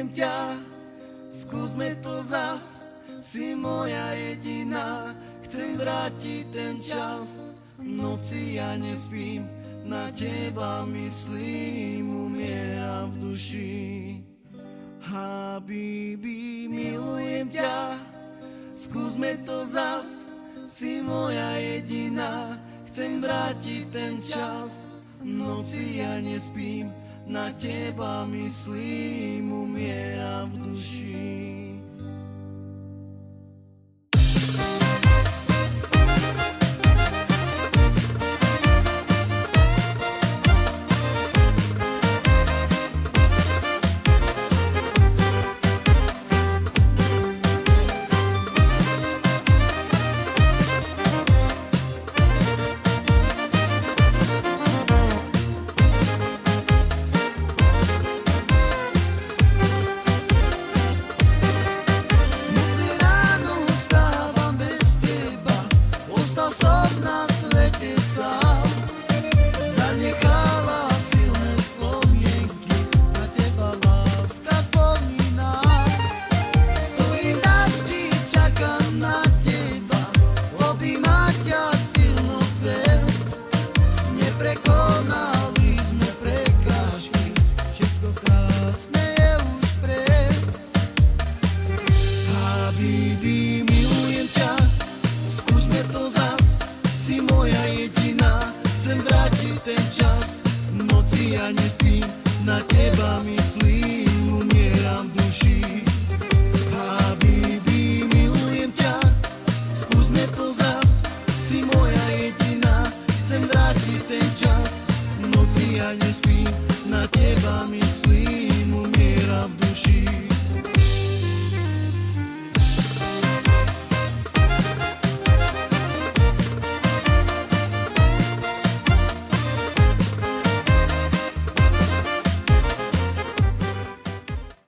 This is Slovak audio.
milujem ťa, skúsme to zas, si moja jediná. Chcem vrátiť ten čas, v noci ja nespím, na teba myslím, umieram v duši. Habibi, milujem ťa, skúsme to zas, si moja jediná. Chcem vrátiť ten čas, v noci ja nespím, na teba myslím, umieram v duši. Na teba myslím, umieram v duši. Habibi, milujem ťa, skúsme to zas, si moja jediná. Chcem vrátiť ten čas, v noci ja nespím, na teba myslím.